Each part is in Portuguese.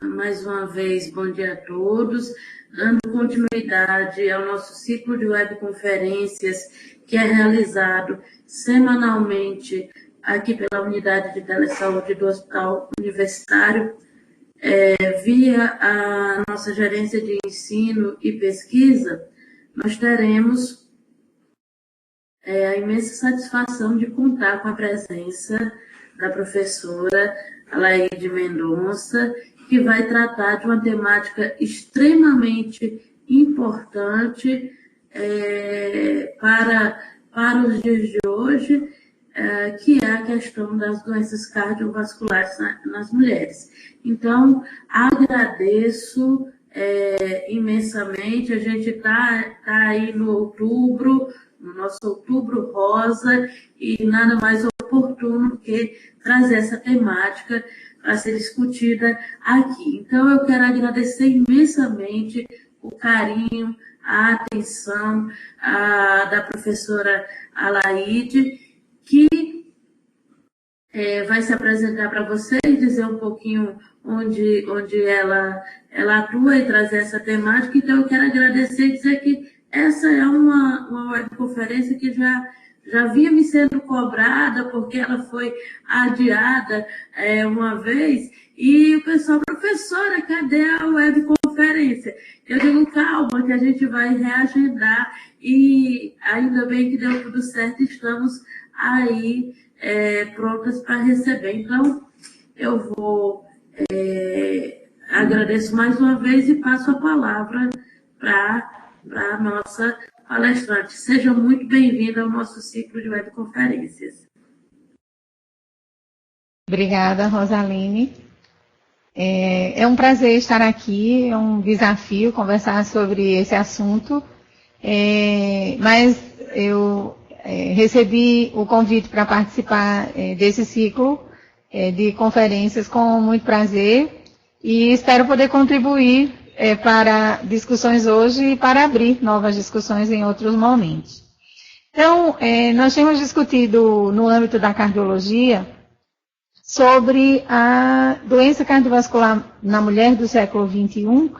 Mais uma vez, bom dia a todos. Dando continuidade ao nosso ciclo de webconferências, que é realizado semanalmente aqui pela Unidade de Telesaúde do Hospital Universitário, via a nossa gerência de ensino e pesquisa, nós teremos a imensa satisfação de contar com a presença da professora Alaide Mendonça, que vai tratar de uma temática extremamente importante para os dias de hoje, que é a questão das doenças cardiovasculares nas mulheres. Então, agradeço imensamente. A gente está aí no nosso outubro rosa, e nada mais oportuno que trazer essa temática para ser discutida aqui. Então, eu quero agradecer imensamente o carinho, a atenção da professora Alaide, que vai se apresentar para vocês, dizer um pouquinho onde ela atua e trazer essa temática. Então, eu quero agradecer e dizer que essa é uma webconferência que já vinha me sendo cobrada, porque ela foi adiada uma vez, e o pessoal, professora, cadê a webconferência? Eu digo, calma, que a gente vai reagendar, e ainda bem que deu tudo certo, estamos aí prontas para receber. Então, eu vou agradeço mais uma vez e passo a palavra para a nossa palestrante. Seja muito bem-vinda ao nosso ciclo de webconferências. Obrigada, Rosaline. É um prazer estar aqui, é um desafio conversar sobre esse assunto, mas eu recebi o convite para participar desse ciclo de conferências com muito prazer e espero poder contribuir para discussões hoje e para abrir novas discussões em outros momentos. Então, nós temos discutido no âmbito da cardiologia sobre a doença cardiovascular na mulher do século XXI,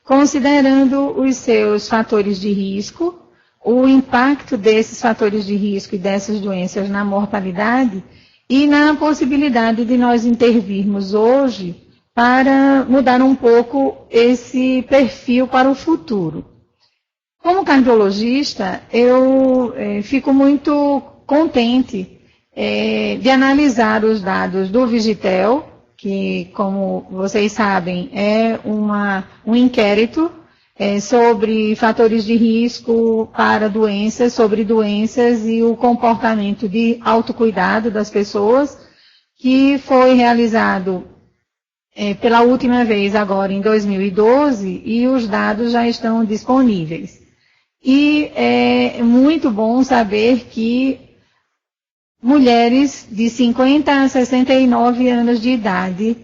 considerando os seus fatores de risco, o impacto desses fatores de risco e dessas doenças na mortalidade e na possibilidade de nós intervirmos hoje para mudar um pouco esse perfil para o futuro. Como cardiologista, eu fico muito contente de analisar os dados do Vigitel, que, como vocês sabem, é um inquérito sobre fatores de risco para doenças, sobre doenças e o comportamento de autocuidado das pessoas, que foi realizado pela última vez agora em 2012, e os dados já estão disponíveis. E é muito bom saber que mulheres de 50 a 69 anos de idade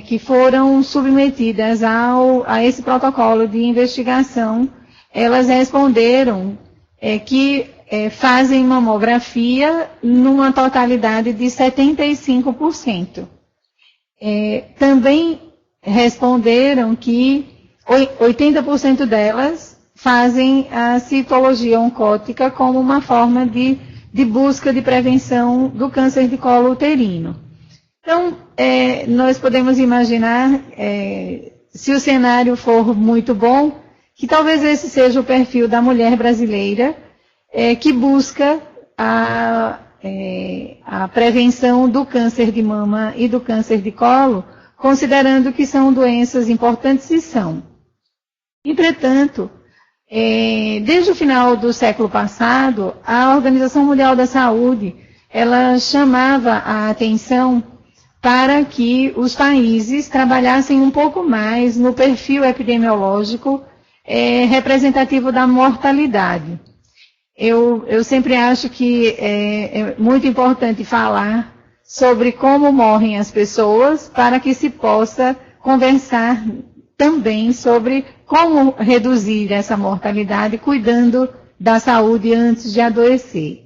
que foram submetidas a esse protocolo de investigação, elas responderam que fazem mamografia numa totalidade de 75%. Também responderam que 80% delas fazem a citologia oncótica como uma forma de busca de prevenção do câncer de colo uterino. Então, nós podemos imaginar, se o cenário for muito bom, que talvez esse seja o perfil da mulher brasileira que busca a prevenção do câncer de mama e do câncer de colo, considerando que são doenças importantes e são. Entretanto, desde o final do século passado, a Organização Mundial da Saúde, ela chamava a atenção para que os países trabalhassem um pouco mais no perfil epidemiológico representativo da mortalidade. Eu sempre acho que é muito importante falar sobre como morrem as pessoas para que se possa conversar também sobre como reduzir essa mortalidade, cuidando da saúde antes de adoecer.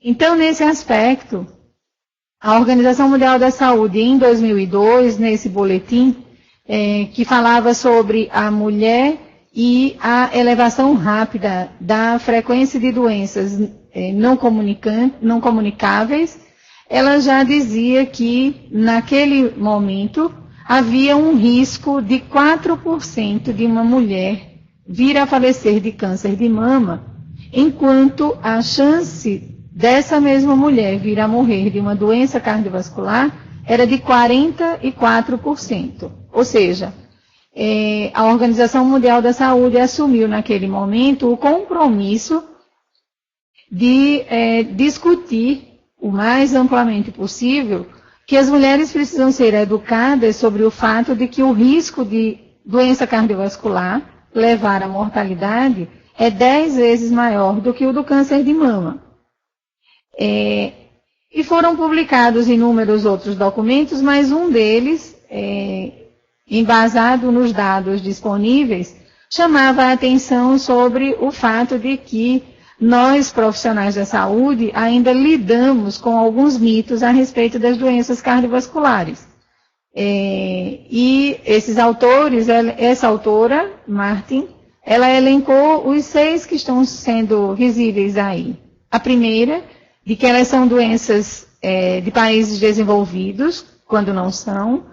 Então, nesse aspecto, a Organização Mundial da Saúde, em 2002, nesse boletim, que falava sobre a mulher e a elevação rápida da frequência de doenças não comunicáveis. Ela já dizia que, naquele momento, havia um risco de 4% de uma mulher vir a falecer de câncer de mama, enquanto a chance dessa mesma mulher vir a morrer de uma doença cardiovascular era de 44%. Ou seja, a Organização Mundial da Saúde assumiu naquele momento o compromisso de discutir o mais amplamente possível que as mulheres precisam ser educadas sobre o fato de que o risco de doença cardiovascular levar à mortalidade é 10 vezes maior do que o do câncer de mama. E foram publicados inúmeros outros documentos, mas um deles, embasado nos dados disponíveis, chamava a atenção sobre o fato de que nós, profissionais da saúde, ainda lidamos com alguns mitos a respeito das doenças cardiovasculares. E esses autores, essa autora, Martin, ela elencou os 6 que estão sendo visíveis aí. A primeira, de que elas são doenças de países desenvolvidos, quando não são,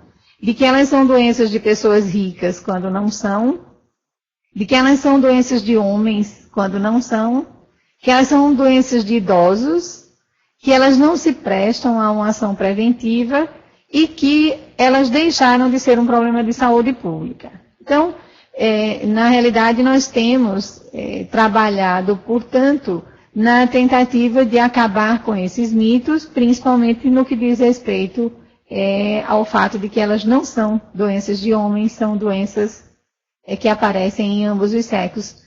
de que elas são doenças de pessoas ricas, quando não são, de que elas são doenças de homens, quando não são, que elas são doenças de idosos, que elas não se prestam a uma ação preventiva e que elas deixaram de ser um problema de saúde pública. Então, na realidade, nós temos trabalhado, portanto, na tentativa de acabar com esses mitos, principalmente no que diz respeito ao fato de que elas não são doenças de homens, são doenças que aparecem em ambos os sexos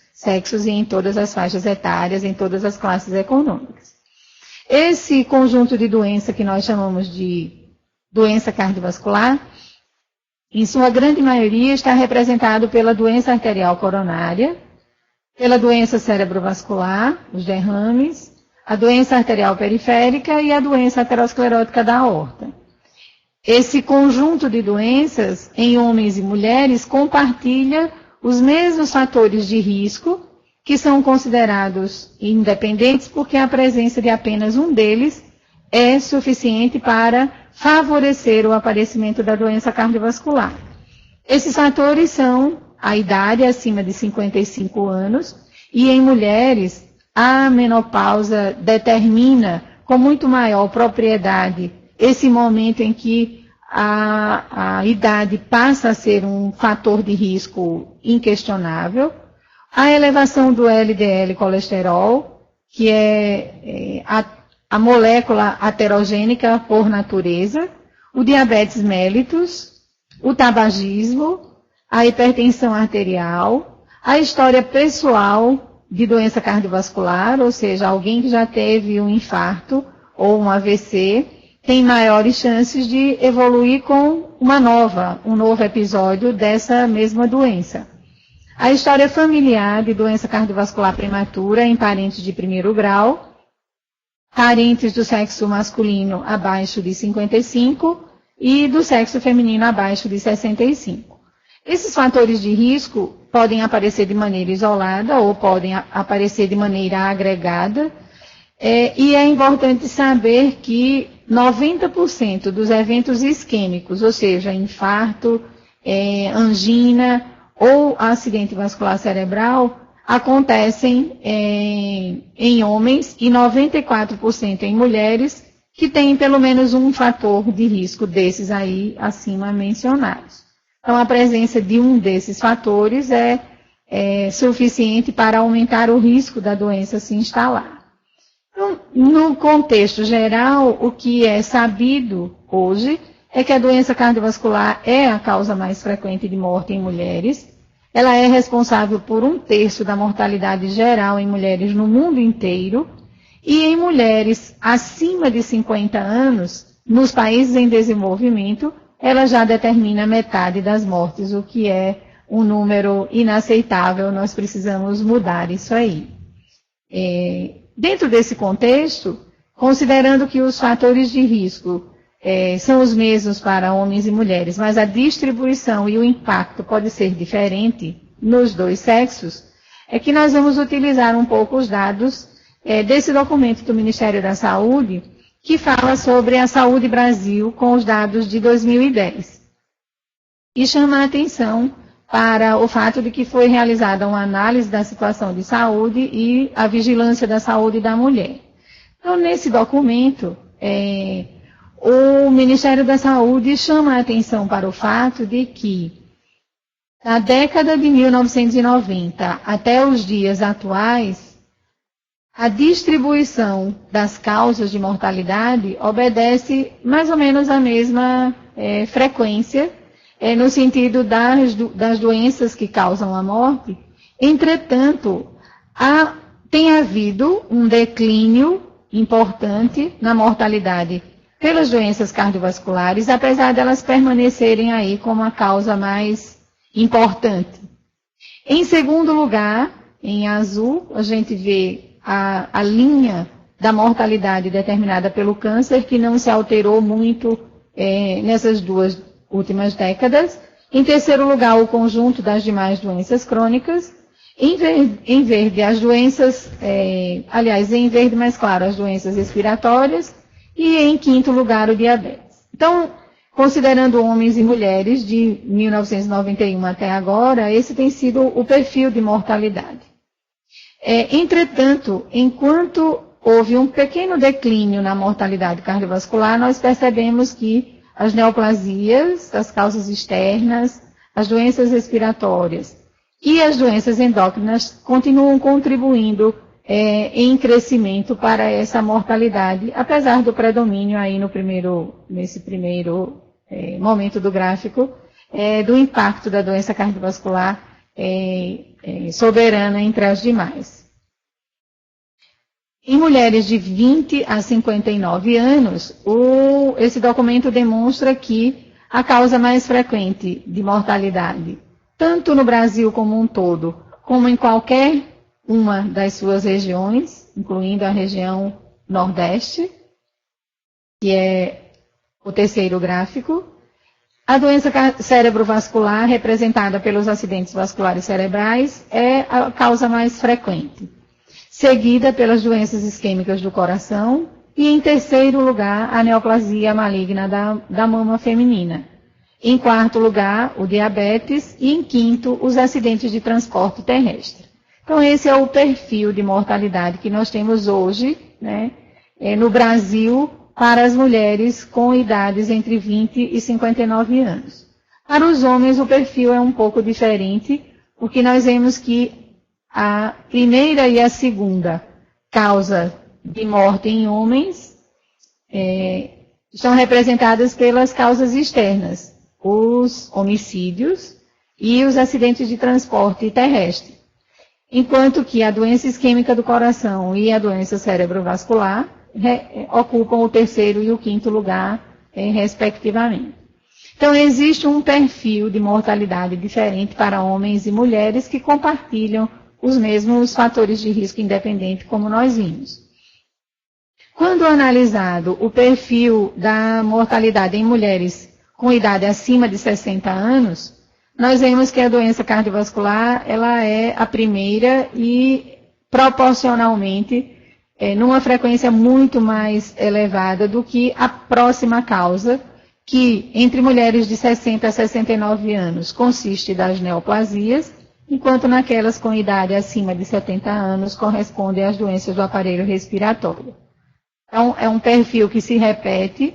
e em todas as faixas etárias, em todas as classes econômicas. Esse conjunto de doença que nós chamamos de doença cardiovascular, em sua grande maioria está representado pela doença arterial coronária, pela doença cerebrovascular, os derrames, a doença arterial periférica e a doença aterosclerótica da aorta. Esse conjunto de doenças em homens e mulheres compartilha os mesmos fatores de risco, que são considerados independentes porque a presença de apenas um deles é suficiente para favorecer o aparecimento da doença cardiovascular. Esses fatores são a idade acima de 55 anos e em mulheres a menopausa determina com muito maior propriedade esse momento em que a idade passa a ser um fator de risco inquestionável, a elevação do LDL colesterol, que é a molécula aterogênica por natureza, o diabetes mellitus, o tabagismo, a hipertensão arterial, a história pessoal de doença cardiovascular, ou seja, alguém que já teve um infarto ou um AVC, tem maiores chances de evoluir com um novo episódio dessa mesma doença. A história familiar de doença cardiovascular prematura em parentes de primeiro grau, parentes do sexo masculino abaixo de 55 e do sexo feminino abaixo de 65. Esses fatores de risco podem aparecer de maneira isolada ou podem aparecer de maneira agregada, e é importante saber que 90% dos eventos isquêmicos, ou seja, infarto, angina ou acidente vascular cerebral, acontecem em homens e 94% em mulheres que têm pelo menos um fator de risco desses aí acima mencionados. Então, a presença de um desses fatores é suficiente para aumentar o risco da doença se instalar. Então, no contexto geral, o que é sabido hoje é que a doença cardiovascular é a causa mais frequente de morte em mulheres. Ela é responsável por 1/3 da mortalidade geral em mulheres no mundo inteiro. E em mulheres acima de 50 anos, nos países em desenvolvimento, ela já determina metade das mortes, o que é um número inaceitável. Nós precisamos mudar isso aí. Dentro desse contexto, considerando que os fatores de risco são os mesmos para homens e mulheres, mas a distribuição e o impacto pode ser diferente nos dois sexos, é que nós vamos utilizar um pouco os dados desse documento do Ministério da Saúde, que fala sobre a Saúde Brasil com os dados de 2010. E chama a atenção para o fato de que foi realizada uma análise da situação de saúde e a vigilância da saúde da mulher. Então, nesse documento, o Ministério da Saúde chama a atenção para o fato de que, na década de 1990 até os dias atuais, a distribuição das causas de mortalidade obedece mais ou menos à mesma frequência, no sentido das doenças que causam a morte. Entretanto, tem havido um declínio importante na mortalidade pelas doenças cardiovasculares, apesar delas permanecerem aí como a causa mais importante. Em segundo lugar, em azul, a gente vê a linha da mortalidade determinada pelo câncer, que não se alterou muito nessas duas últimas décadas. Em terceiro lugar, o conjunto das demais doenças crônicas. Em verde, as doenças, em verde mais claro, as doenças respiratórias. E em quinto lugar, o diabetes. Então, considerando homens e mulheres de 1991 até agora, esse tem sido o perfil de mortalidade. Entretanto, enquanto houve um pequeno declínio na mortalidade cardiovascular, nós percebemos que as neoplasias, as causas externas, as doenças respiratórias e as doenças endócrinas continuam contribuindo em crescimento para essa mortalidade, apesar do predomínio aí nesse primeiro momento do gráfico, do impacto da doença cardiovascular soberana entre as demais. Em mulheres de 20 a 59 anos, esse documento demonstra que a causa mais frequente de mortalidade, tanto no Brasil como um todo, como em qualquer uma das suas regiões, incluindo a região Nordeste, que é o terceiro gráfico, a doença cerebrovascular, representada pelos acidentes vasculares cerebrais, é a causa mais frequente, seguida pelas doenças isquêmicas do coração e, em terceiro lugar, a neoplasia maligna da mama feminina. Em quarto lugar, o diabetes e, em quinto, os acidentes de transporte terrestre. Então, esse é o perfil de mortalidade que nós temos hoje, no Brasil, para as mulheres com idades entre 20 e 59 anos. Para os homens, o perfil é um pouco diferente, porque nós vemos que a primeira e a segunda causa de morte em homens são representadas pelas causas externas, os homicídios e os acidentes de transporte terrestre. Enquanto que a doença isquêmica do coração e a doença cerebrovascular ocupam o terceiro e o quinto lugar, respectivamente. Então, existe um perfil de mortalidade diferente para homens e mulheres que compartilham os mesmos fatores de risco independente, como nós vimos. Quando analisado o perfil da mortalidade em mulheres com idade acima de 60 anos, nós vemos que a doença cardiovascular ela é a primeira e proporcionalmente numa frequência muito mais elevada do que a próxima causa, que entre mulheres de 60 a 69 anos consiste das neoplasias, enquanto naquelas com idade acima de 70 anos corresponde às doenças do aparelho respiratório. Então, é um perfil que se repete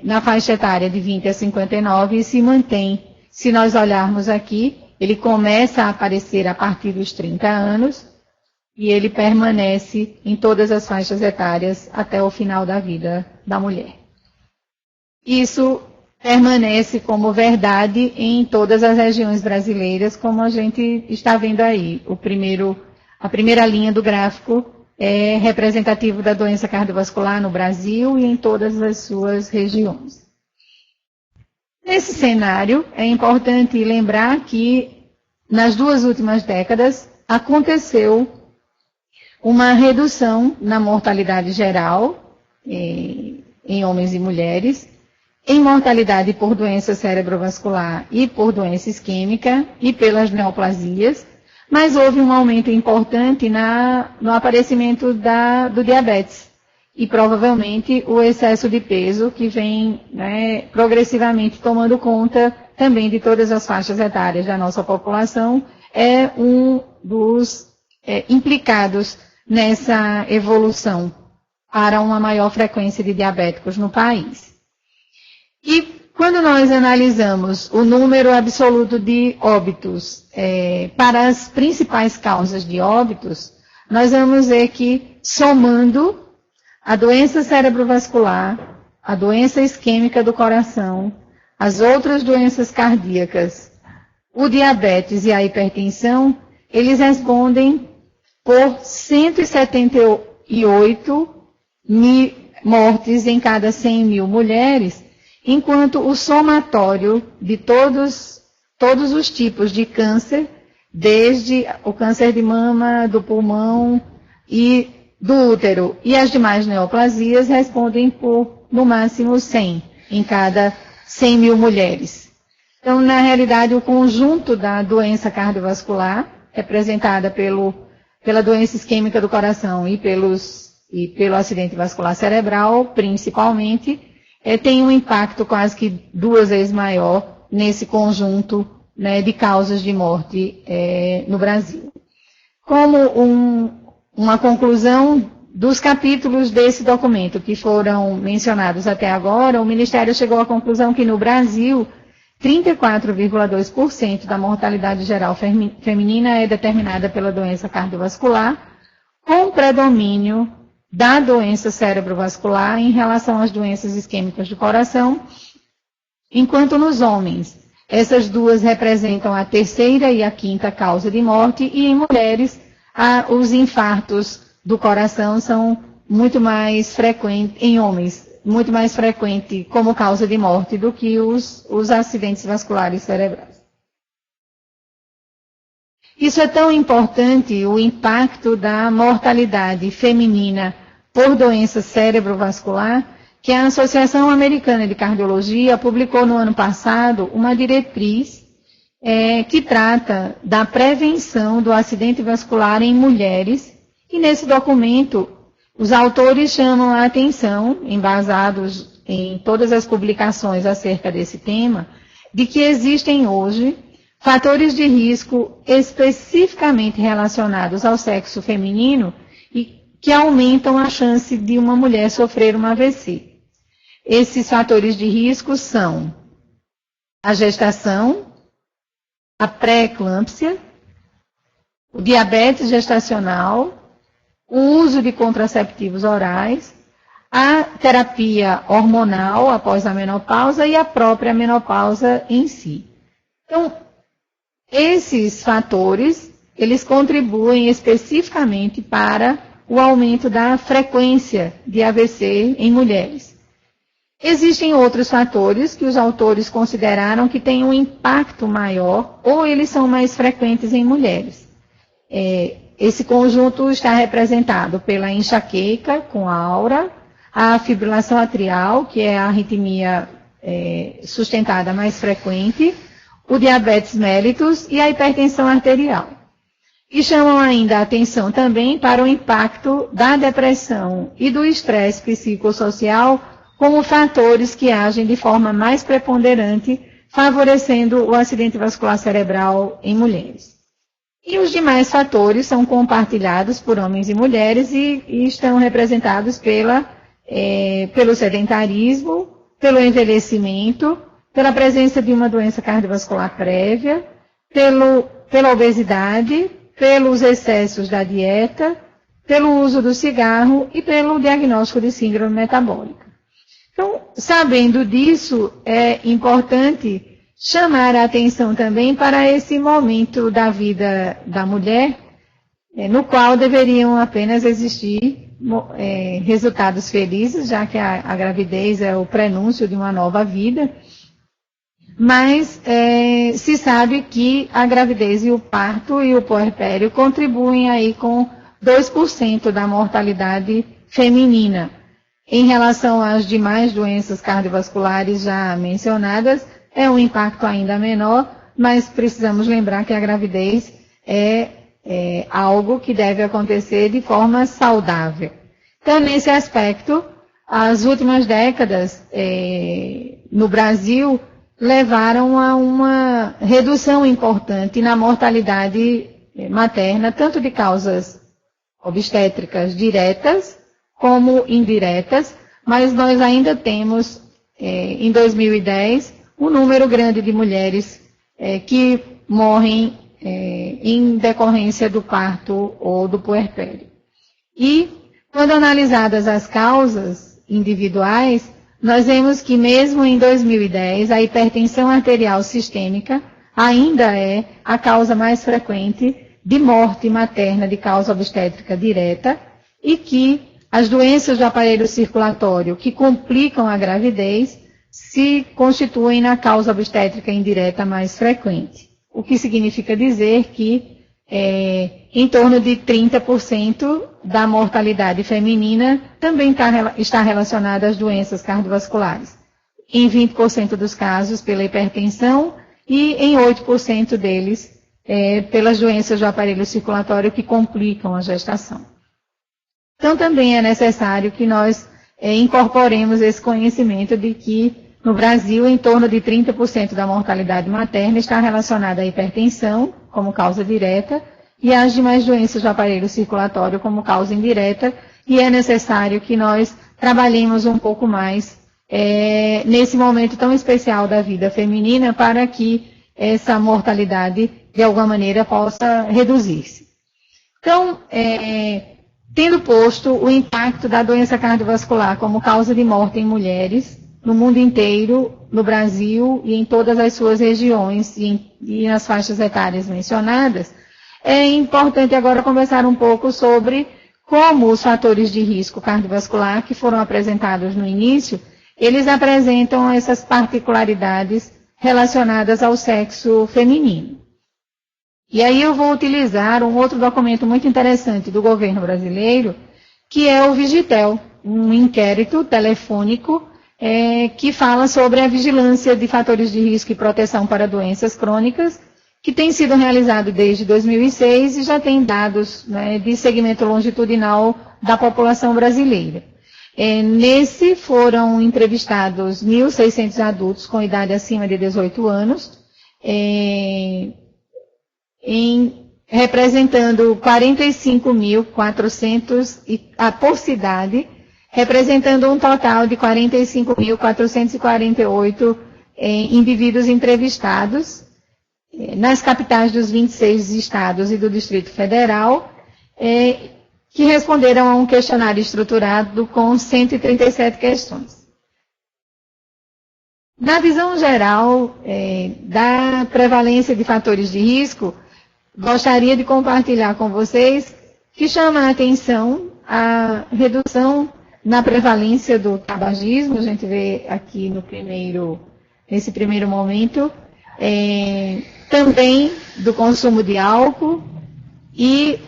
na faixa etária de 20 a 59 e se mantém. Se nós olharmos aqui, ele começa a aparecer a partir dos 30 anos e ele permanece em todas as faixas etárias até o final da vida da mulher. Isso permanece como verdade em todas as regiões brasileiras, como a gente está vendo aí. A primeira linha do gráfico é representativo da doença cardiovascular no Brasil e em todas as suas regiões. Nesse cenário, é importante lembrar que nas duas últimas décadas aconteceu uma redução na mortalidade geral em homens e mulheres, em mortalidade por doença cerebrovascular e por doença isquêmica e pelas neoplasias, mas houve um aumento importante no aparecimento do diabetes e provavelmente o excesso de peso que vem, né, progressivamente tomando conta também de todas as faixas etárias da nossa população, é um dos implicados nessa evolução para uma maior frequência de diabéticos no país. E quando nós analisamos o número absoluto de óbitos para as principais causas de óbitos, nós vamos ver que, somando a doença cerebrovascular, a doença isquêmica do coração, as outras doenças cardíacas, o diabetes e a hipertensão, eles respondem por 178 mortes em cada 100 mil mulheres, enquanto o somatório de todos os tipos de câncer, desde o câncer de mama, do pulmão e do útero e as demais neoplasias, respondem por, no máximo, 100 em cada 100 mil mulheres. Então, na realidade, o conjunto da doença cardiovascular, representada pela doença isquêmica do coração e pelo acidente vascular cerebral, principalmente, tem um impacto quase que 2 vezes maior nesse conjunto, né, de causas de morte no Brasil. Como uma conclusão dos capítulos desse documento que foram mencionados até agora, o Ministério chegou à conclusão que no Brasil, 34,2% da mortalidade geral feminina é determinada pela doença cardiovascular, com predomínio da doença cerebrovascular em relação às doenças isquêmicas do coração, enquanto nos homens, essas duas representam a terceira e a quinta causa de morte, e em mulheres, os infartos do coração são muito mais frequentes, em homens, muito mais frequente como causa de morte do que os acidentes vasculares cerebrais. Isso é tão importante, o impacto da mortalidade feminina por doença cerebrovascular, que a Associação Americana de Cardiologia publicou no ano passado uma diretriz que trata da prevenção do acidente vascular em mulheres, e nesse documento os autores chamam a atenção, embasados em todas as publicações acerca desse tema, de que existem hoje fatores de risco especificamente relacionados ao sexo feminino e que aumentam a chance de uma mulher sofrer um AVC. Esses fatores de risco são a gestação, a pré-eclâmpsia, o diabetes gestacional, o uso de contraceptivos orais, a terapia hormonal após a menopausa e a própria menopausa em si. Então, esses fatores, eles contribuem especificamente para o aumento da frequência de AVC em mulheres. Existem outros fatores que os autores consideraram que têm um impacto maior ou eles são mais frequentes em mulheres. Esse conjunto está representado pela enxaqueca com aura, a fibrilação atrial, que é a arritmia sustentada mais frequente, o diabetes mellitus e a hipertensão arterial. E chamam ainda a atenção também para o impacto da depressão e do estresse psicossocial como fatores que agem de forma mais preponderante, favorecendo o acidente vascular cerebral em mulheres. E os demais fatores são compartilhados por homens e mulheres e estão representados pelo sedentarismo, pelo envelhecimento, pela presença de uma doença cardiovascular prévia, pela obesidade, pelos excessos da dieta, pelo uso do cigarro e pelo diagnóstico de síndrome metabólica. Então, sabendo disso, é importante chamar a atenção também para esse momento da vida da mulher, no qual deveriam apenas existir resultados felizes, já que a gravidez é o prenúncio de uma nova vida, mas se sabe que a gravidez e o parto e o puerpério contribuem aí com 2% da mortalidade feminina. Em relação às demais doenças cardiovasculares já mencionadas, é um impacto ainda menor, mas precisamos lembrar que a gravidez é algo que deve acontecer de forma saudável. Então, nesse aspecto, as últimas décadas no Brasil levaram a uma redução importante na mortalidade materna, tanto de causas obstétricas diretas como indiretas, mas nós ainda temos, em 2010, um número grande de mulheres que morrem em decorrência do parto ou do puerpério. E, quando analisadas as causas individuais, nós vemos que mesmo em 2010, a hipertensão arterial sistêmica ainda é a causa mais frequente de morte materna de causa obstétrica direta e que as doenças do aparelho circulatório que complicam a gravidez se constituem na causa obstétrica indireta mais frequente. O que significa dizer que em torno de 30% da mortalidade feminina também está relacionada às doenças cardiovasculares. Em 20% dos casos pela hipertensão e em 8% deles pelas doenças do aparelho circulatório que complicam a gestação. Então também é necessário que nós incorporemos esse conhecimento de que no Brasil, em torno de 30% da mortalidade materna está relacionada à hipertensão, como causa direta, e às demais doenças do aparelho circulatório como causa indireta, e é necessário que nós trabalhemos um pouco mais nesse momento tão especial da vida feminina para que essa mortalidade, de alguma maneira, possa reduzir-se. Então, tendo posto o impacto da doença cardiovascular como causa de morte em mulheres, no mundo inteiro, no Brasil e em todas as suas regiões e nas faixas etárias mencionadas, é importante agora conversar um pouco sobre como os fatores de risco cardiovascular que foram apresentados no início, eles apresentam essas particularidades relacionadas ao sexo feminino. E aí eu vou utilizar um outro documento muito interessante do governo brasileiro, que é o Vigitel, um inquérito telefônico que fala sobre a vigilância de fatores de risco e proteção para doenças crônicas, que tem sido realizado desde 2006 e já tem dados de segmento longitudinal da população brasileira. Nesse foram entrevistados 1.600 adultos com idade acima de 18 anos, representando 45.400 por cidade, representando um total de 45.448 indivíduos entrevistados nas capitais dos 26 estados e do Distrito Federal, que responderam a um questionário estruturado com 137 questões. Na visão geral da prevalência de fatores de risco, gostaria de compartilhar com vocês que chama a atenção a redução na prevalência do tabagismo. A gente vê aqui nesse primeiro momento, também do consumo de álcool e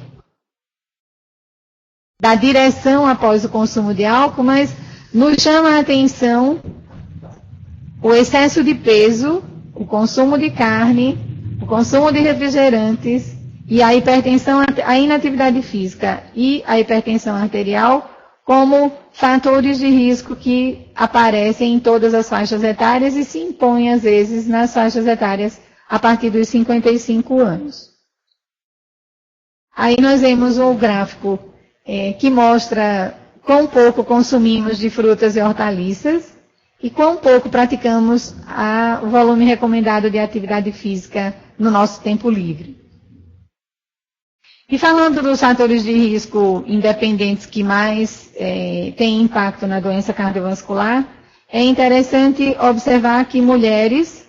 da direção após o consumo de álcool, mas nos chama a atenção o excesso de peso, o consumo de carne, o consumo de refrigerantes e a hipertensão, a inatividade física e a hipertensão arterial como fatores de risco que aparecem em todas as faixas etárias e se impõem, às vezes, nas faixas etárias a partir dos 55 anos. Aí nós vemos o gráfico que mostra quão pouco consumimos de frutas e hortaliças e quão pouco praticamos o volume recomendado de atividade física no nosso tempo livre. E falando dos fatores de risco independentes que mais têm impacto na doença cardiovascular, é interessante observar que mulheres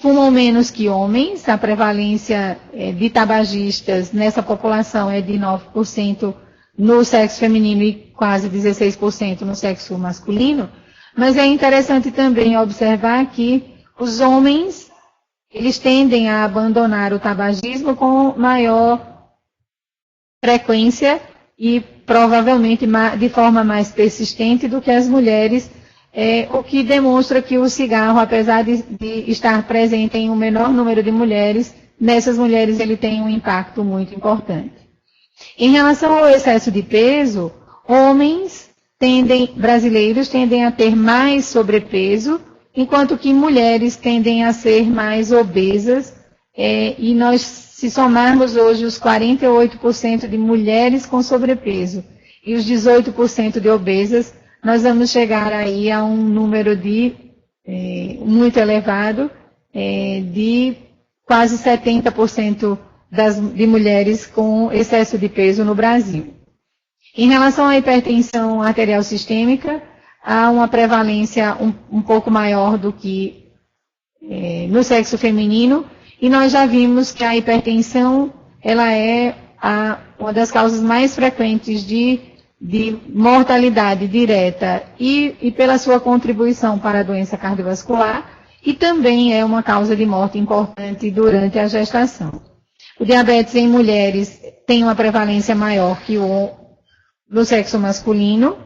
fumam menos que homens. A prevalência de tabagistas nessa população é de 9% no sexo feminino e quase 16% no sexo masculino. Mas é interessante também observar que os homens, eles tendem a abandonar o tabagismo com maior frequência e provavelmente de forma mais persistente do que as mulheres, o que demonstra que o cigarro, apesar de estar presente em um menor número de mulheres, nessas mulheres ele tem um impacto muito importante. Em relação ao excesso de peso, homens brasileiros tendem a ter mais sobrepeso, enquanto que mulheres tendem a ser mais obesas, e nós, se somarmos hoje os 48% de mulheres com sobrepeso e os 18% de obesas, nós vamos chegar aí a um número muito elevado, de quase 70% de mulheres com excesso de peso no Brasil. Em relação à hipertensão arterial sistêmica, há uma prevalência um pouco maior do que no sexo feminino, e nós já vimos que a hipertensão ela é uma das causas mais frequentes de mortalidade direta e pela sua contribuição para a doença cardiovascular, e também é uma causa de morte importante durante a gestação. O diabetes em mulheres tem uma prevalência maior que no sexo masculino.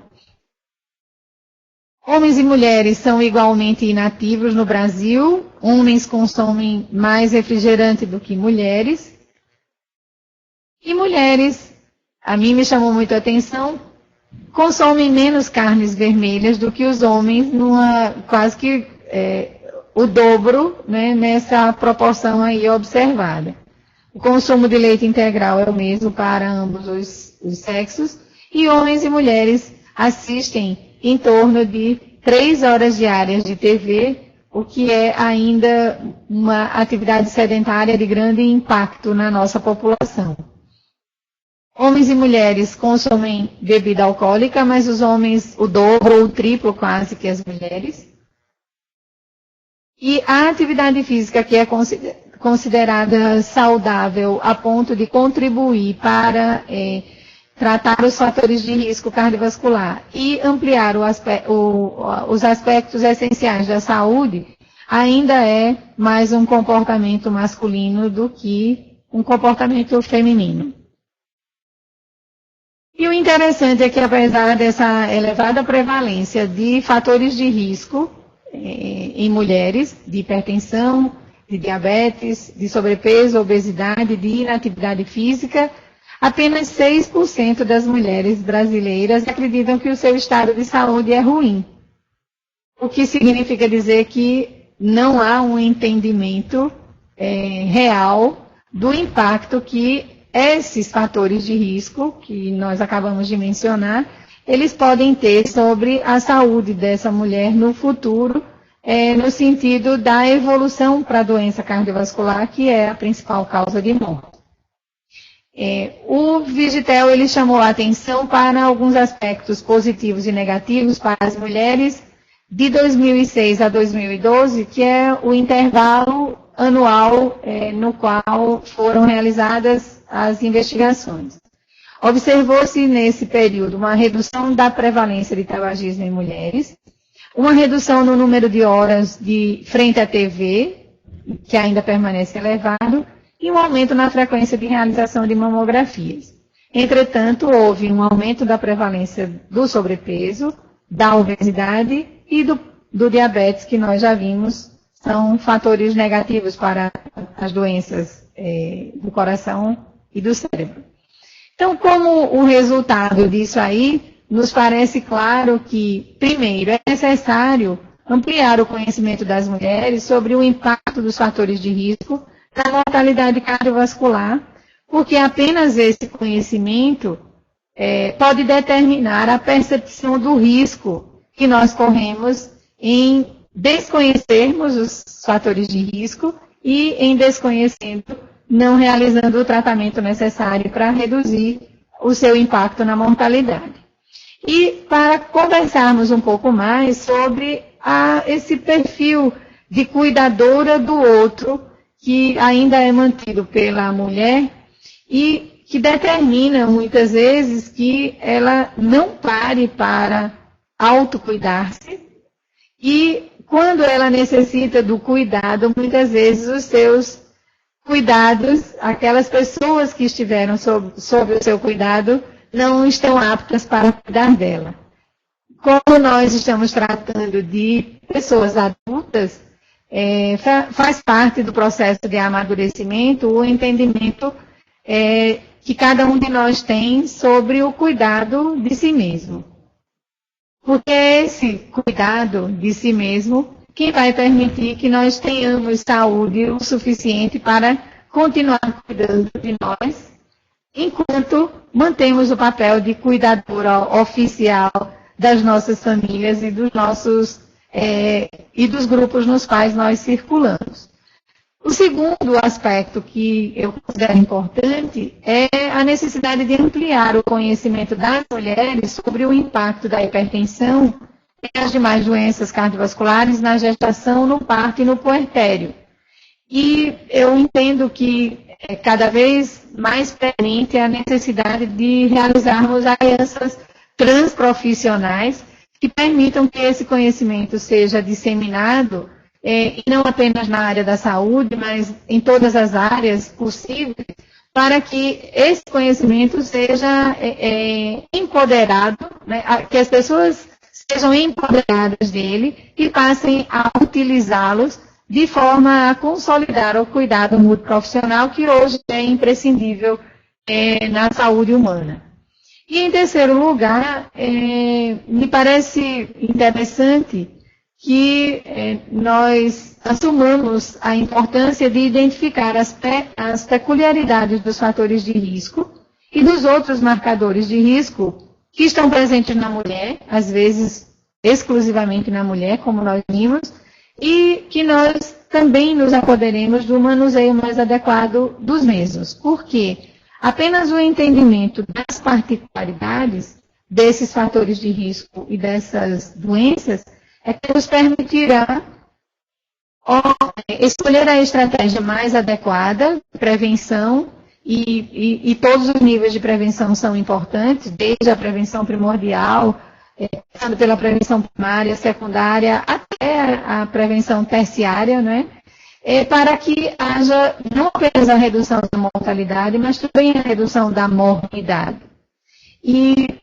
Homens e mulheres são igualmente inativos no Brasil. Homens consomem mais refrigerante do que mulheres. E mulheres, a mim me chamou muito a atenção, consomem menos carnes vermelhas do que os homens, quase que o dobro, né, nessa proporção aí observada. O consumo de leite integral é o mesmo para ambos os sexos, e homens e mulheres assistem em torno de 3 horas diárias de TV, o que é ainda uma atividade sedentária de grande impacto na nossa população. Homens e mulheres consomem bebida alcoólica, mas os homens o dobro ou o triplo quase que as mulheres. E a atividade física que é considerada saudável a ponto de contribuir para tratar os fatores de risco cardiovascular e ampliar os aspectos essenciais da saúde, ainda é mais um comportamento masculino do que um comportamento feminino. E o interessante é que, apesar dessa elevada prevalência de fatores de risco em mulheres, de hipertensão, de diabetes, de sobrepeso, obesidade, de inatividade física, apenas 6% das mulheres brasileiras acreditam que o seu estado de saúde é ruim. O que significa dizer que não há um entendimento real do impacto que esses fatores de risco, que nós acabamos de mencionar, eles podem ter sobre a saúde dessa mulher no futuro, no sentido da evolução para a doença cardiovascular, que é a principal causa de morte. O Vigitel ele chamou a atenção para alguns aspectos positivos e negativos para as mulheres de 2006 a 2012, que é o intervalo anual no qual foram realizadas as investigações. Observou-se nesse período uma redução da prevalência de tabagismo em mulheres, uma redução no número de horas de frente à TV, que ainda permanece elevado, e um aumento na frequência de realização de mamografias. Entretanto, houve um aumento da prevalência do sobrepeso, da obesidade e do diabetes, que nós já vimos, são fatores negativos para as doenças do coração e do cérebro. Então, como o resultado disso aí, nos parece claro que, primeiro, é necessário ampliar o conhecimento das mulheres sobre o impacto dos fatores de risco na mortalidade cardiovascular, porque apenas esse conhecimento pode determinar a percepção do risco que nós corremos em desconhecermos os fatores de risco e em desconhecendo, não realizando o tratamento necessário para reduzir o seu impacto na mortalidade. E para conversarmos um pouco mais sobre esse perfil de cuidadora do outro, que ainda é mantido pela mulher e que determina muitas vezes que ela não pare para autocuidar-se e quando ela necessita do cuidado, muitas vezes os seus cuidados, aquelas pessoas que estiveram sob o seu cuidado, não estão aptas para cuidar dela. Como nós estamos tratando de pessoas adultas, faz parte do processo de amadurecimento o entendimento que cada um de nós tem sobre o cuidado de si mesmo. Porque é esse cuidado de si mesmo que vai permitir que nós tenhamos saúde o suficiente para continuar cuidando de nós, enquanto mantemos o papel de cuidadora oficial das nossas famílias e dos nossos e dos grupos nos quais nós circulamos. O segundo aspecto que eu considero importante é a necessidade de ampliar o conhecimento das mulheres sobre o impacto da hipertensão e as demais doenças cardiovasculares na gestação, no parto e no puerpério. E eu entendo que cada vez mais premente a necessidade de realizarmos alianças transprofissionais que permitam que esse conhecimento seja disseminado, e não apenas na área da saúde, mas em todas as áreas possíveis, para que esse conhecimento seja empoderado, né, que as pessoas sejam empoderadas dele e passem a utilizá-los de forma a consolidar o cuidado multiprofissional que hoje é imprescindível na saúde humana. E, em terceiro lugar, me parece interessante que nós assumamos a importância de identificar as peculiaridades dos fatores de risco e dos outros marcadores de risco que estão presentes na mulher, às vezes exclusivamente na mulher, como nós vimos, e que nós também nos apoderemos do manuseio mais adequado dos mesmos. Por quê? Apenas o entendimento das particularidades desses fatores de risco e dessas doenças é que nos permitirá escolher a estratégia mais adequada de prevenção, e todos os níveis de prevenção são importantes, desde a prevenção primordial, passando pela prevenção primária, secundária, até a prevenção terciária, né? Para que haja não apenas a redução da mortalidade, mas também a redução da morbidade. E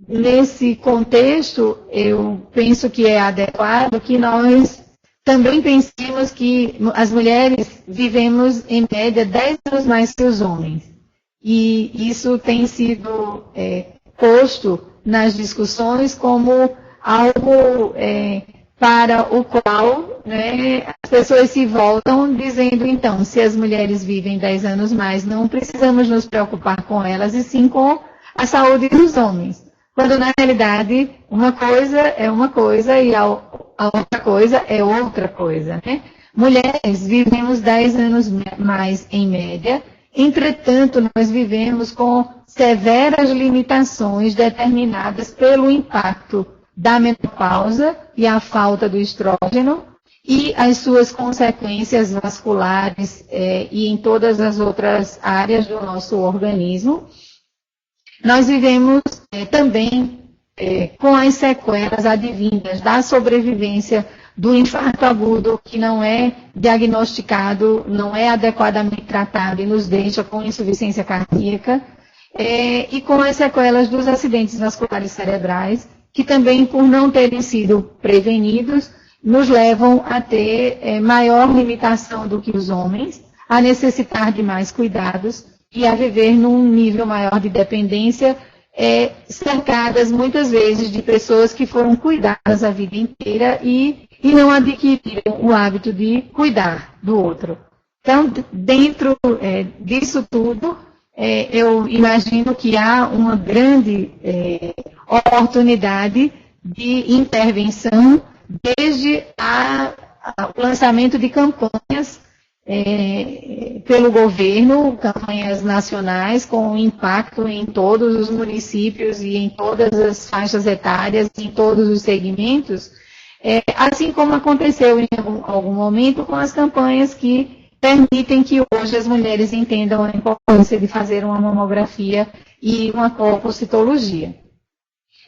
nesse contexto, eu penso que é adequado que nós também pensemos que as mulheres vivemos, em média, 10 anos mais que os homens. E isso tem sido posto nas discussões como algo para o qual, né, as pessoas se voltam dizendo, então, se as mulheres vivem 10 anos mais, não precisamos nos preocupar com elas, e sim com a saúde dos homens. Quando, na realidade, uma coisa é uma coisa e a outra coisa é outra coisa, né? Mulheres vivemos 10 anos mais em média, entretanto, nós vivemos com severas limitações determinadas pelo impacto da menopausa e a falta do estrógeno e as suas consequências vasculares e em todas as outras áreas do nosso organismo. Nós vivemos também com as sequelas advindas da sobrevivência do infarto agudo, que não é diagnosticado, não é adequadamente tratado e nos deixa com insuficiência cardíaca, e com as sequelas dos acidentes vasculares cerebrais, que também, por não terem sido prevenidos, nos levam a ter maior limitação do que os homens, a necessitar de mais cuidados e a viver num nível maior de dependência, cercadas muitas vezes de pessoas que foram cuidadas a vida inteira e não adquiriram o hábito de cuidar do outro. Então, dentro disso tudo, eu imagino que há uma grande oportunidade de intervenção desde o lançamento de campanhas pelo governo, campanhas nacionais com impacto em todos os municípios e em todas as faixas etárias, em todos os segmentos, assim como aconteceu em algum momento com as campanhas que permitem que hoje as mulheres entendam a importância de fazer uma mamografia e uma colpocitologia.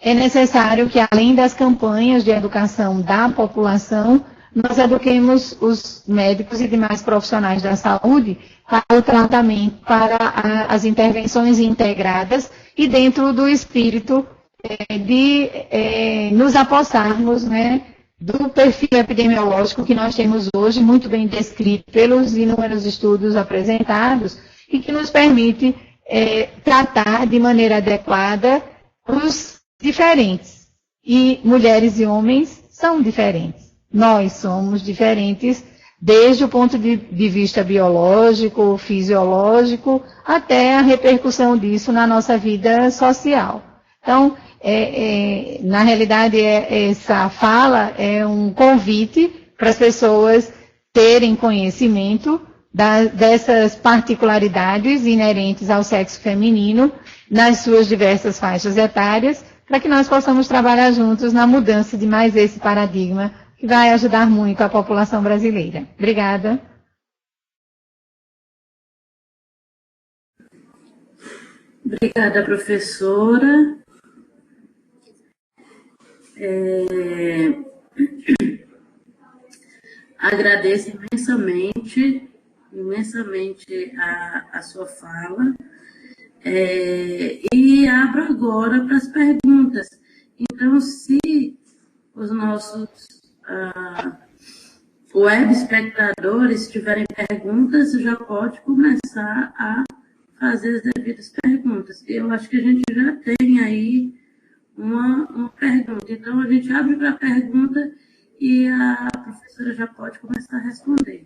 É necessário que, além das campanhas de educação da população, nós eduquemos os médicos e demais profissionais da saúde para o tratamento, para as intervenções integradas e dentro do espírito de nos apossarmos, né, do perfil epidemiológico que nós temos hoje, muito bem descrito pelos inúmeros estudos apresentados, e que nos permite tratar de maneira adequada os diferentes. E mulheres e homens são diferentes. Nós somos diferentes desde o ponto de vista biológico, fisiológico, até a repercussão disso na nossa vida social. Então, na realidade, essa fala é um convite para as pessoas terem conhecimento dessas particularidades inerentes ao sexo feminino nas suas diversas faixas etárias, para que nós possamos trabalhar juntos na mudança de mais esse paradigma, que vai ajudar muito a população brasileira. Obrigada. Obrigada, professora. Agradeço imensamente a sua fala. E abro agora para as perguntas. Então, se os nossos web espectadores tiverem perguntas, já pode começar a fazer as devidas perguntas. Eu acho que a gente já tem aí uma pergunta. Então, a gente abre para a pergunta e a professora já pode começar a responder.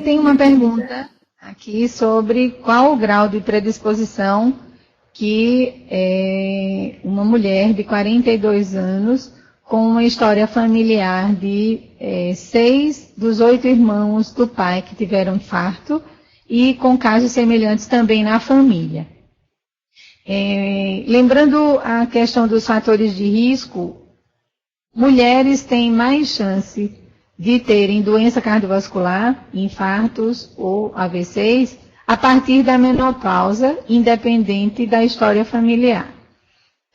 Tem uma pergunta aqui sobre qual o grau de predisposição que uma mulher de 42 anos, com uma história familiar de 6 dos 8 irmãos do pai que tiveram infarto e com casos semelhantes também na família. Lembrando a questão dos fatores de risco, mulheres têm mais chance de terem doença cardiovascular, infartos ou AVCs, a partir da menopausa, independente da história familiar.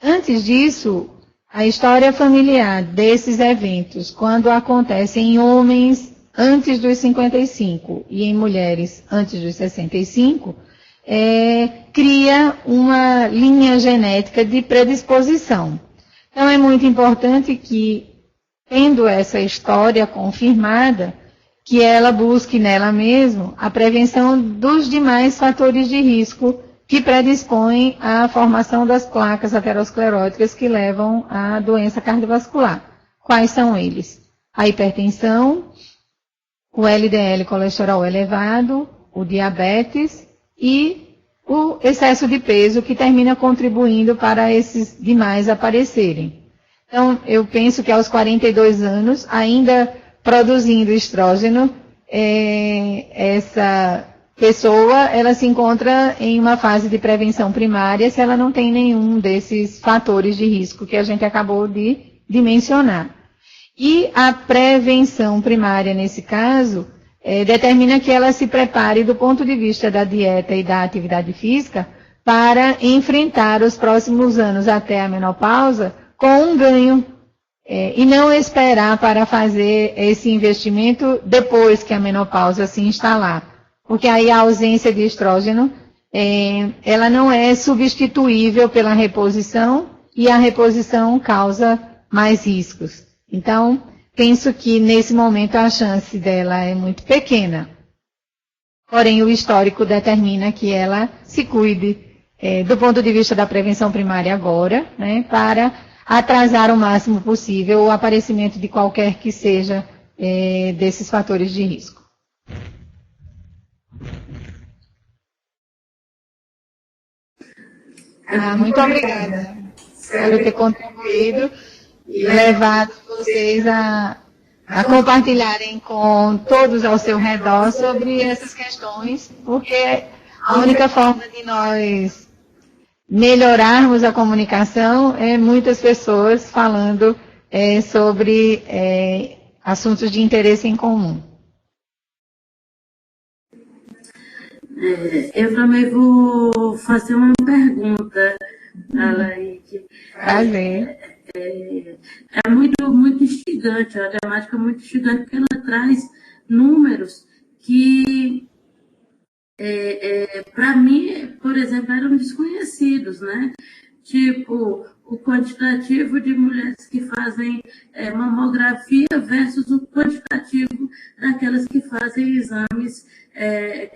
Antes disso, a história familiar desses eventos, quando acontecem em homens antes dos 55 e em mulheres antes dos 65, cria uma linha genética de predisposição. Então, é muito importante que, tendo essa história confirmada, que ela busque nela mesma a prevenção dos demais fatores de risco que predispõem à formação das placas ateroscleróticas que levam à doença cardiovascular. Quais são eles? A hipertensão, o LDL colesterol elevado, o diabetes e o excesso de peso, que termina contribuindo para esses demais aparecerem. Então, eu penso que aos 42 anos, ainda produzindo estrógeno, essa pessoa, ela se encontra em uma fase de prevenção primária se ela não tem nenhum desses fatores de risco que a gente acabou de mencionar. E a prevenção primária, nesse caso, determina que ela se prepare do ponto de vista da dieta e da atividade física para enfrentar os próximos anos até a menopausa com um ganho, e não esperar para fazer esse investimento depois que a menopausa se instalar. Porque aí a ausência de estrógeno, ela não é substituível pela reposição, e a reposição causa mais riscos. Então, penso que nesse momento a chance dela é muito pequena. Porém, o histórico determina que ela se cuide do ponto de vista da prevenção primária agora, né, para atrasar o máximo possível o aparecimento de qualquer que seja desses fatores de risco. Muito obrigada. Espero ter contribuído e levado vocês a compartilharem com todos ao seu redor sobre essas questões, porque a única forma de nós melhorarmos a comunicação é muitas pessoas falando sobre assuntos de interesse em comum. Eu também vou fazer uma pergunta, Alaide. Prazer. é muito instigante, a temática é muito instigante, porque ela traz números que, para mim, por exemplo, eram desconhecidos, né? Tipo, o quantitativo de mulheres que fazem mamografia versus o quantitativo daquelas que fazem exames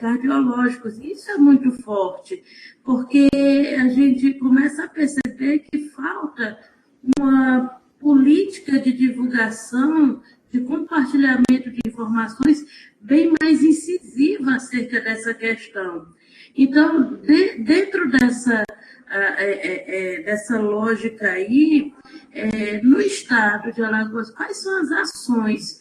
cardiológicos. Isso é muito forte, porque a gente começa a perceber que falta uma política de divulgação, de compartilhamento de informações bem mais incisiva acerca dessa questão. Então, dentro dessa lógica aí, no estado de Alagoas, quais são as ações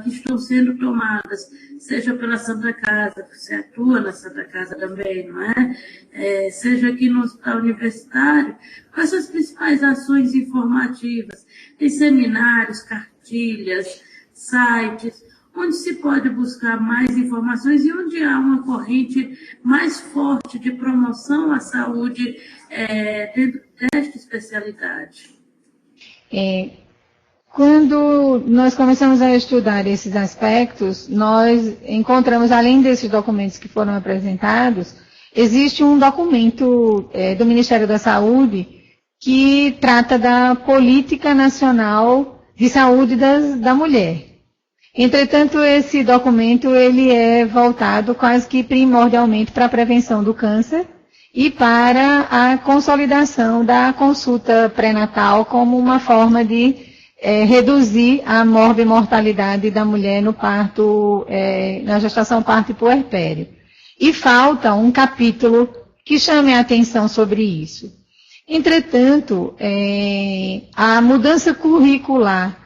que estão sendo tomadas, seja pela Santa Casa, você atua na Santa Casa também, não é? Seja aqui no Hospital Universitário, quais são as principais ações informativas? Tem seminários, cartilhas, sites, onde se pode buscar mais informações e onde há uma corrente mais forte de promoção à saúde dentro desta especialidade. Quando nós começamos a estudar esses aspectos, nós encontramos, além desses documentos que foram apresentados, existe um documento do Ministério da Saúde que trata da Política Nacional de Saúde da Mulher. Entretanto, esse documento ele é voltado quase que primordialmente para a prevenção do câncer e para a consolidação da consulta pré-natal como uma forma de reduzir a morbimortalidade da mulher no parto, na gestação, parto e puerpério. E falta um capítulo que chame a atenção sobre isso. Entretanto, a mudança curricular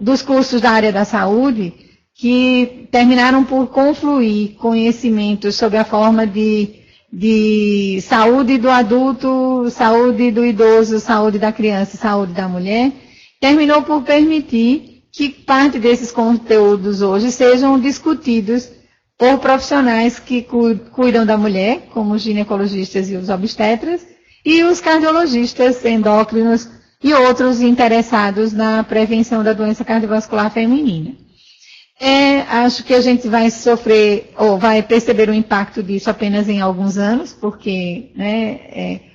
dos cursos da área da saúde, que terminaram por confluir conhecimentos sobre a forma de saúde do adulto, saúde do idoso, saúde da criança e saúde da mulher, terminou por permitir que parte desses conteúdos hoje sejam discutidos por profissionais que cuidam da mulher, como os ginecologistas e os obstetras, e os cardiologistas, endócrinos e outros interessados na prevenção da doença cardiovascular feminina. Acho que a gente vai sofrer, ou vai perceber o impacto disso apenas em alguns anos, porque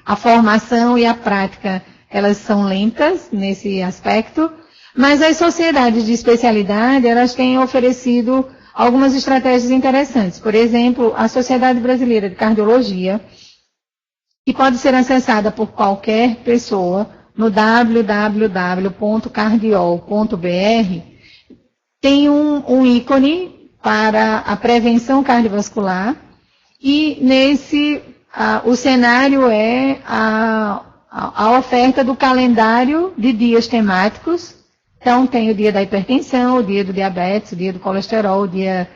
a formação e a prática, elas são lentas nesse aspecto, mas as sociedades de especialidade, elas têm oferecido algumas estratégias interessantes. Por exemplo, a Sociedade Brasileira de Cardiologia, que pode ser acessada por qualquer pessoa no www.cardiol.br, tem um ícone para a prevenção cardiovascular e nesse o cenário é a oferta do calendário de dias temáticos. Então tem o dia da hipertensão, o dia do diabetes, o dia do colesterol, o dia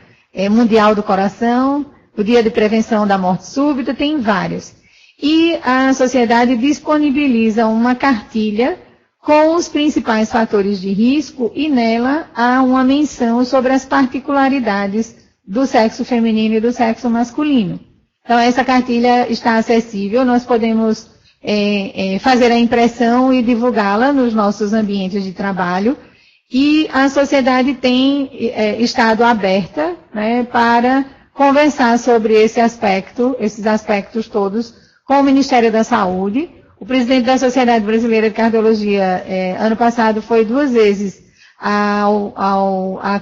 mundial do coração, o dia de prevenção da morte súbita, tem vários. E a sociedade disponibiliza uma cartilha com os principais fatores de risco e nela há uma menção sobre as particularidades do sexo feminino e do sexo masculino. Então essa cartilha está acessível, nós podemos fazer a impressão e divulgá-la nos nossos ambientes de trabalho e a sociedade tem estado aberta para conversar sobre esses aspectos todos com o Ministério da Saúde. O presidente da Sociedade Brasileira de Cardiologia, ano passado, foi 2 vezes à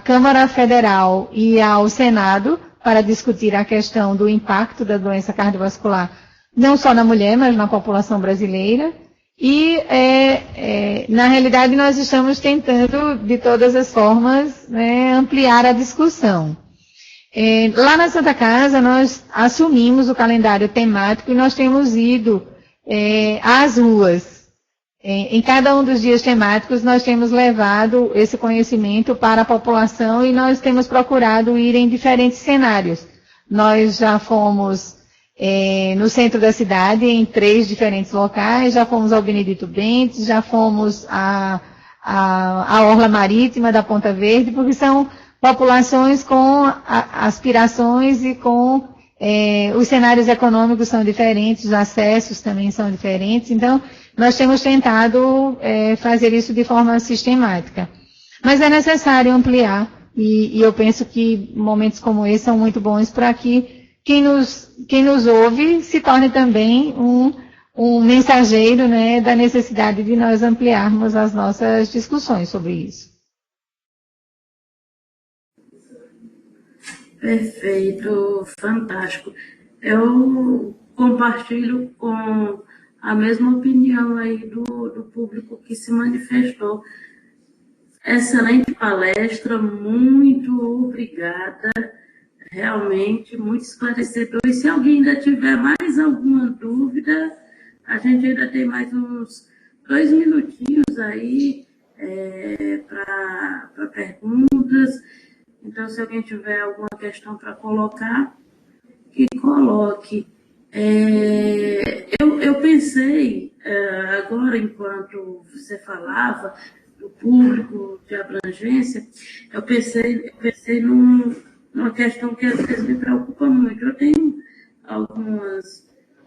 Câmara Federal e ao Senado para discutir a questão do impacto da doença cardiovascular, não só na mulher, mas na população brasileira. E, na realidade, nós estamos tentando, de todas as formas, ampliar a discussão. Lá na Santa Casa, nós assumimos o calendário temático e nós temos ido às ruas. Em cada um dos dias temáticos, nós temos levado esse conhecimento para a população e nós temos procurado ir em diferentes cenários. Nós já fomos no centro da cidade, em 3 diferentes locais, já fomos ao Benedito Bentes, já fomos à Orla Marítima da Ponta Verde, porque são populações com aspirações e com os cenários econômicos são diferentes, os acessos também são diferentes. Então, nós temos tentado fazer isso de forma sistemática. Mas é necessário ampliar, e eu penso que momentos como esse são muito bons para que quem nos ouve se torne também um mensageiro, né, da necessidade de nós ampliarmos as nossas discussões sobre isso. Perfeito, fantástico. Eu compartilho com a mesma opinião aí do público que se manifestou. Excelente palestra, muito obrigada, realmente muito esclarecedor. E se alguém ainda tiver mais alguma dúvida, a gente ainda tem mais uns 2 minutinhos aí para perguntas. Então, se alguém tiver alguma questão para colocar, que coloque. Eu pensei, agora, enquanto você falava, do público, de abrangência, eu pensei numa questão que às vezes me preocupa muito. Eu tenho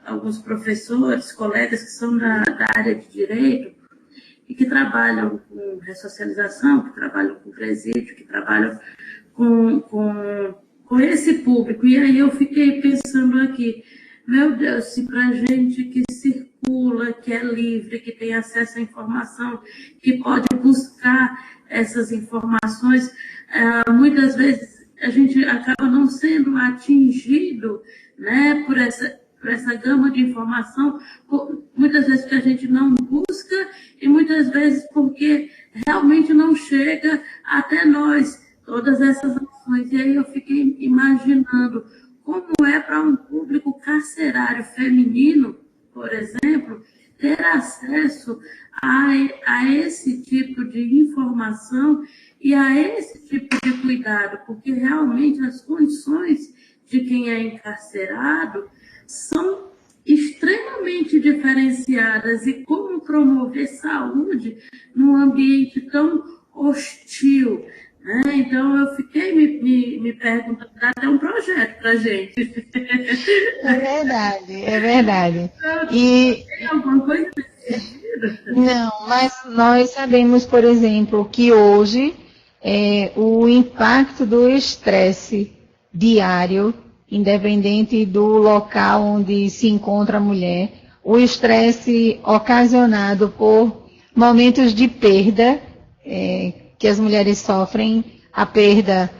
alguns professores, colegas que são da área de direito e que trabalham com ressocialização, que trabalham com presídio, que trabalham com esse público. E aí eu fiquei pensando aqui, meu Deus, se para gente que circula, que é livre, que tem acesso à informação, que pode buscar essas informações, muitas vezes a gente acaba não sendo atingido, né, por essa gama de informação, muitas vezes porque a gente não busca e muitas vezes porque realmente não chega até nós todas essas ações. E aí eu fiquei imaginando como é para um público carcerário feminino, por exemplo, ter acesso a esse tipo de informação e a esse tipo de cuidado, porque realmente as condições de quem é encarcerado são extremamente diferenciadas, e como promover saúde num ambiente tão hostil, né? Então eu fiquei me perguntando, dá até um projeto para a gente. É verdade. E tem alguma coisa nesse sentido? Não, mas nós sabemos, por exemplo, que hoje o impacto do estresse diário, independente do local onde se encontra a mulher, o estresse ocasionado por momentos de perda que as mulheres sofrem, a perda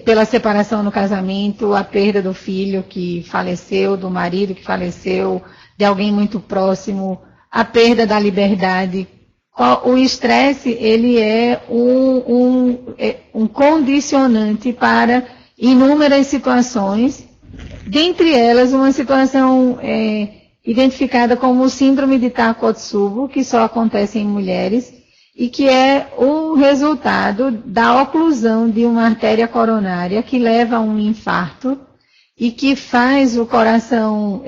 pela separação no casamento, a perda do filho que faleceu, do marido que faleceu, de alguém muito próximo, a perda da liberdade. O estresse, ele é um condicionante para inúmeras situações, dentre elas uma situação identificada como síndrome de Takotsubo, que só acontece em mulheres, e que é o resultado da oclusão de uma artéria coronária que leva a um infarto e que faz o coração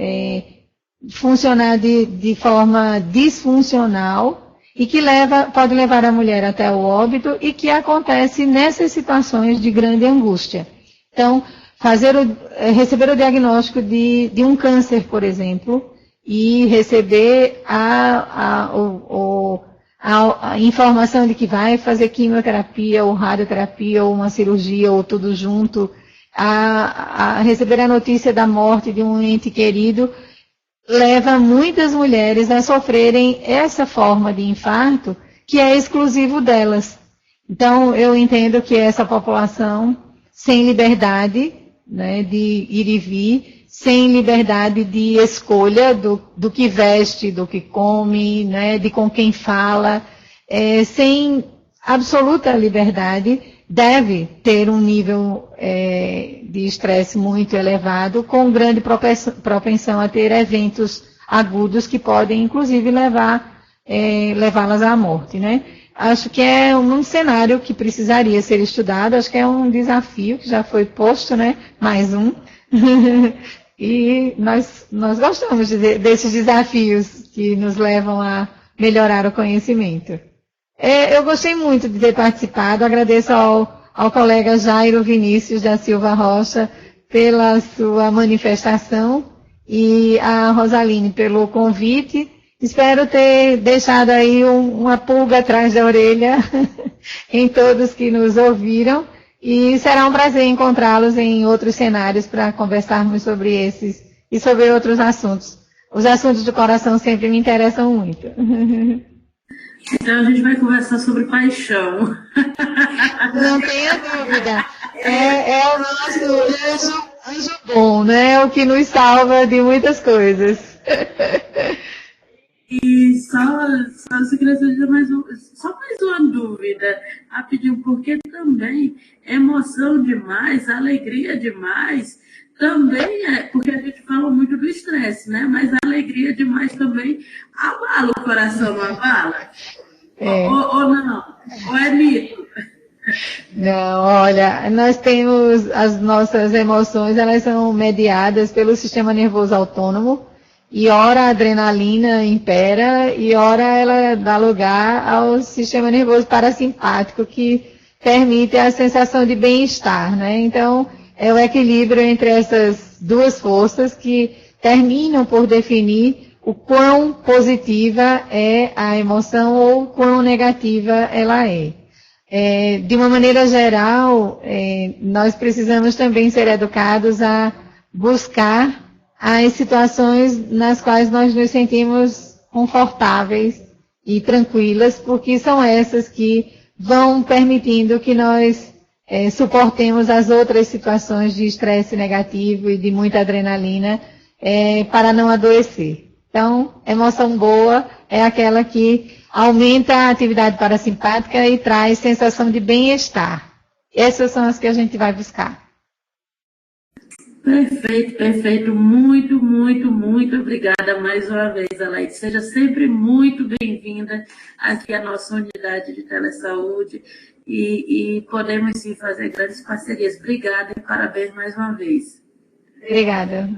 funcionar de forma disfuncional e que pode levar a mulher até o óbito, e que acontece nessas situações de grande angústia. Então, receber o diagnóstico de um câncer, por exemplo, e receber a informação de que vai fazer quimioterapia ou radioterapia ou uma cirurgia ou tudo junto, a receber a notícia da morte de um ente querido, leva muitas mulheres a sofrerem essa forma de infarto que é exclusivo delas. Então, eu entendo que essa população sem liberdade, né, de ir e vir, sem liberdade de escolha do que veste, do que come, né, de com quem fala, sem absoluta liberdade, deve ter um nível de estresse muito elevado, com grande propensão a ter eventos agudos que podem, inclusive, levá-las à morte, né? Acho que é um cenário que precisaria ser estudado, acho que é um desafio que já foi posto, né? Mais um. E nós gostamos desses desafios que nos levam a melhorar o conhecimento. Eu gostei muito de ter participado, agradeço ao colega Jairo Vinícius da Silva Rocha pela sua manifestação e a Rosaline pelo convite. Espero ter deixado aí uma pulga atrás da orelha em todos que nos ouviram. E será um prazer encontrá-los em outros cenários para conversarmos sobre esses e sobre outros assuntos. Os assuntos do coração sempre me interessam muito. Então a gente vai conversar sobre paixão. Não tenha dúvida. É o nosso anjo bom, né? É o que nos salva de muitas coisas. E só se queria dizer só mais uma dúvida, rapidinho, porque também emoção demais, alegria demais, também porque a gente fala muito do estresse, né? Mas a alegria demais também abala o coração, não abala? Ou não? Ou é mito? Não, olha, nós temos as nossas emoções, elas são mediadas pelo sistema nervoso autônomo, e ora a adrenalina impera, e ora ela dá lugar ao sistema nervoso parasimpático, que permite a sensação de bem-estar, né? Então, é o equilíbrio entre essas duas forças que terminam por definir o quão positiva é a emoção ou quão negativa ela é. De uma maneira geral, nós precisamos também ser educados a buscar as situações nas quais nós nos sentimos confortáveis e tranquilas, porque são essas que vão permitindo que nós suportemos as outras situações de estresse negativo e de muita adrenalina para não adoecer. Então, emoção boa é aquela que aumenta a atividade parasimpática e traz sensação de bem-estar. Essas são as que a gente vai buscar. Perfeito, perfeito. Muito, muito, muito obrigada mais uma vez, Aleide. Seja sempre muito bem-vinda aqui à nossa unidade de telesaúde e podemos sim fazer grandes parcerias. Obrigada e parabéns mais uma vez. Obrigada.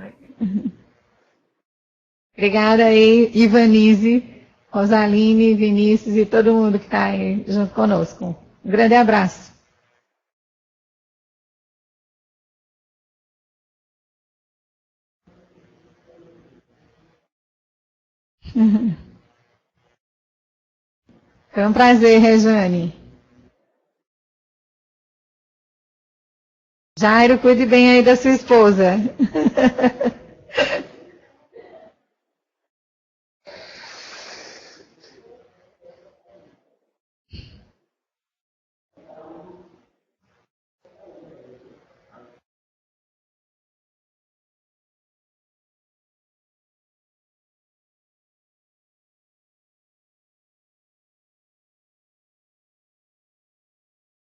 Obrigada aí, Ivanise, Rosaline, Vinícius e todo mundo que está aí junto conosco. Um grande abraço. Foi um prazer, Rejane. Jairo, cuide bem aí da sua esposa.